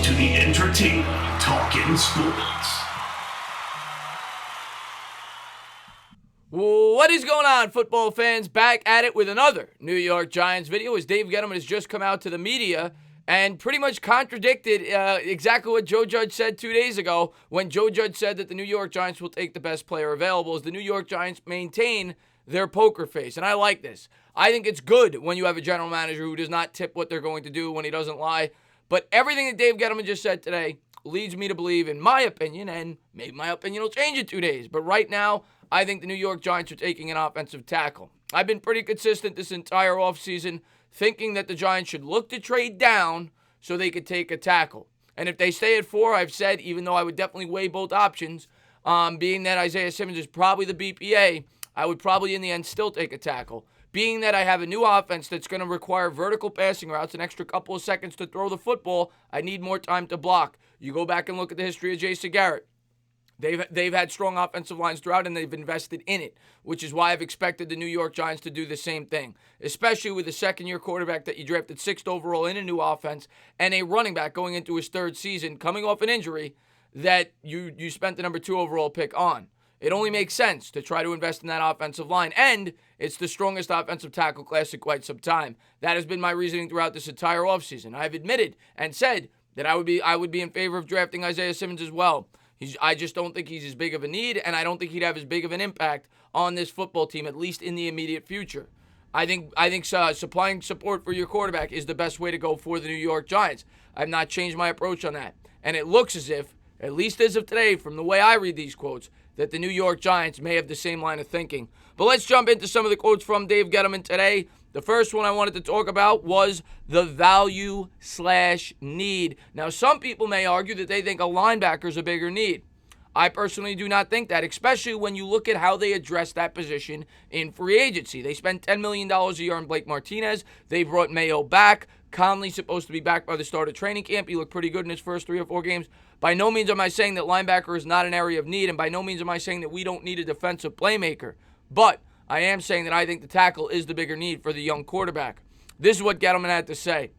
to the entertainment Talking Sports. What is going on, football fans? Back at it with another New York Giants video as Dave Gettleman has just come out to the media and pretty much contradicted exactly what Joe Judge said 2 days ago when Joe Judge said that the New York Giants will take the best player available as the New York Giants maintain their poker face. And I like this. I think it's good when you have a general manager who does not tip what they're going to do, when he doesn't lie. But everything that Dave Gettleman just said today leads me to believe, in my opinion, and maybe my opinion will change in 2 days, but right now, I think the New York Giants are taking an offensive tackle. I've been pretty consistent this entire offseason thinking that the Giants should look to trade down so they could take a tackle. And if they stay at 4, I've said, even though I would definitely weigh both options, being that Isaiah Simmons is probably the BPA, I would probably in the end still take a tackle. Being that I have a new offense that's going to require vertical passing routes, an extra couple of seconds to throw the football, I need more time to block. You go back and look at the history of Jason Garrett. They've had strong offensive lines throughout, and they've invested in it, which is why I've expected the New York Giants to do the same thing, especially with a second-year quarterback that you drafted 6th overall in a new offense and a running back going into his 3rd season, coming off an injury that you spent the number 2 overall pick on. It only makes sense to try to invest in that offensive line, and it's the strongest offensive tackle class in quite some time. That has been my reasoning throughout this entire offseason. I've admitted and said that I would be in favor of drafting Isaiah Simmons as well. I just don't think he's as big of a need, and I don't think he'd have as big of an impact on this football team, at least in the immediate future. I think supplying support for your quarterback is the best way to go for the New York Giants. I've not changed my approach on that. And it looks as if, at least as of today, from the way I read these quotes, that the New York Giants may have the same line of thinking. But let's jump into some of the quotes from Dave Gettleman today. The first one I wanted to talk about was the value/need. Now, some people may argue that they think a linebacker is a bigger need. I personally do not think that, especially when you look at how they address that position in free agency. They spent $10 million a year on Blake Martinez. They brought Mayo back. Conley's supposed to be back by the start of training camp. He looked pretty good in his first 3 or 4 games. By no means am I saying that linebacker is not an area of need, and by no means am I saying that we don't need a defensive playmaker. But I am saying that I think the tackle is the bigger need for the young quarterback. This is what Gettleman had to say.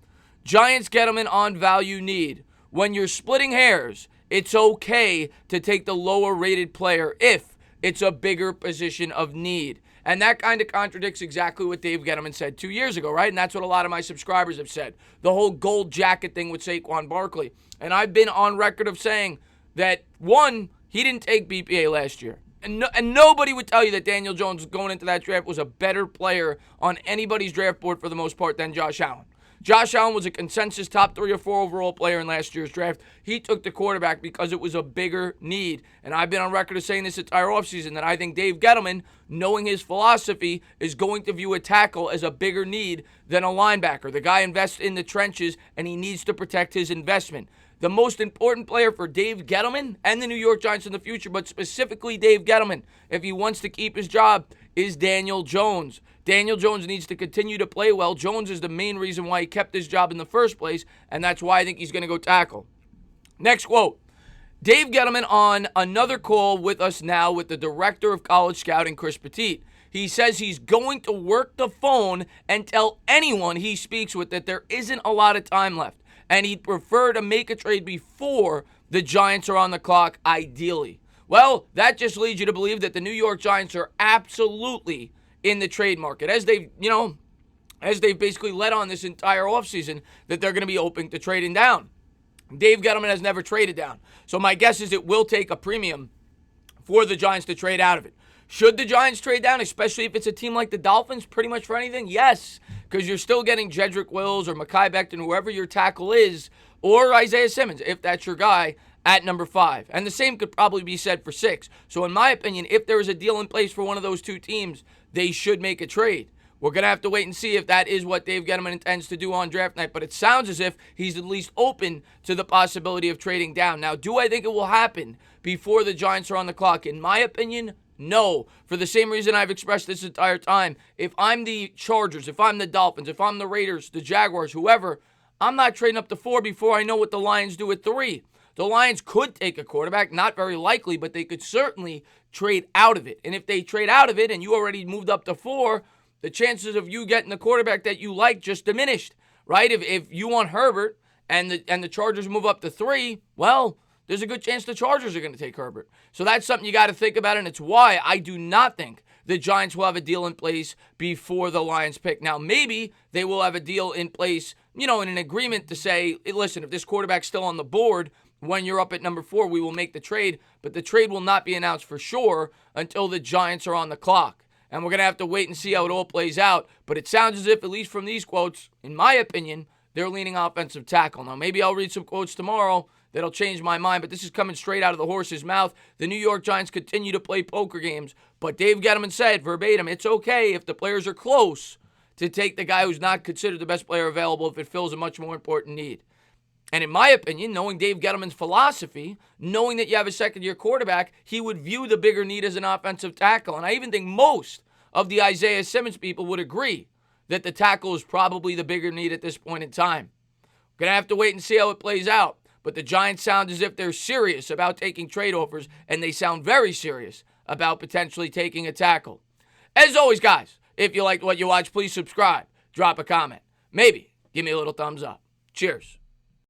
Giants Gettleman on value need. When you're splitting hairs, it's okay to take the lower rated player if it's a bigger position of need. And that kind of contradicts exactly what Dave Gettleman said 2 years ago, right? And that's what a lot of my subscribers have said. The whole gold jacket thing with Saquon Barkley. And I've been on record of saying that, one, he didn't take BPA last year. And nobody would tell you that Daniel Jones going into that draft was a better player on anybody's draft board for the most part than Josh Allen. Josh Allen was a consensus top 3 or 4 overall player in last year's draft. He took the quarterback because it was a bigger need. And I've been on record of saying this entire offseason that I think Dave Gettleman, knowing his philosophy, is going to view a tackle as a bigger need than a linebacker. The guy invests in the trenches, and he needs to protect his investment. The most important player for Dave Gettleman and the New York Giants in the future, but specifically Dave Gettleman, if he wants to keep his job, is Daniel Jones. Daniel Jones needs to continue to play well. Jones is the main reason why he kept his job in the first place, and that's why I think he's going to go tackle. Next quote. Dave Gettleman on another call with us now with the director of college scouting, Chris Petit. He says he's going to work the phone and tell anyone he speaks with that there isn't a lot of time left, and he'd prefer to make a trade before the Giants are on the clock, ideally. Well, that just leads you to believe that the New York Giants are absolutely in the trade market, as they've basically led on this entire offseason, that they're going to be open to trading down. Dave Gettleman has never traded down. So my guess is it will take a premium for the Giants to trade out of it. Should the Giants trade down, especially if it's a team like the Dolphins, pretty much for anything? Yes, because you're still getting Jedrick Wills or Mekhi Becton, whoever your tackle is, or Isaiah Simmons, if that's your guy, at number 5. And the same could probably be said for 6. So in my opinion, if there is a deal in place for one of those 2 teams, they should make a trade. We're going to have to wait and see if that is what Dave Gettleman intends to do on draft night, but it sounds as if he's at least open to the possibility of trading down. Now, do I think it will happen before the Giants are on the clock? In my opinion, no. For the same reason I've expressed this entire time. If I'm the Chargers, if I'm the Dolphins, if I'm the Raiders, the Jaguars, whoever, I'm not trading up to 4 before I know what the Lions do at 3. The Lions could take a quarterback, not very likely, but they could certainly trade out of it. And if they trade out of it and you already moved up to 4, the chances of you getting the quarterback that you like just diminished, right? If you want Herbert and the Chargers move up to 3, well, there's a good chance the Chargers are going to take Herbert. So that's something you got to think about, and it's why I do not think the Giants will have a deal in place before the Lions pick. Now, maybe they will have a deal in place, in an agreement to say, hey, listen, if this quarterback's still on the board, when you're up at number 4, we will make the trade, but the trade will not be announced for sure until the Giants are on the clock. And we're going to have to wait and see how it all plays out. But it sounds as if, at least from these quotes, in my opinion, they're leaning offensive tackle. Now, maybe I'll read some quotes tomorrow that'll change my mind, but this is coming straight out of the horse's mouth. The New York Giants continue to play poker games, but Dave Gettleman said, verbatim, it's okay if the players are close to take the guy who's not considered the best player available if it fills a much more important need. And in my opinion, knowing Dave Gettleman's philosophy, knowing that you have a second-year quarterback, he would view the bigger need as an offensive tackle. And I even think most of the Isaiah Simmons people would agree that the tackle is probably the bigger need at this point in time. Going to have to wait and see how it plays out. But the Giants sound as if they're serious about taking trade offers, and they sound very serious about potentially taking a tackle. As always, guys, if you liked what you watched, please subscribe, drop a comment. Maybe give me a little thumbs up. Cheers.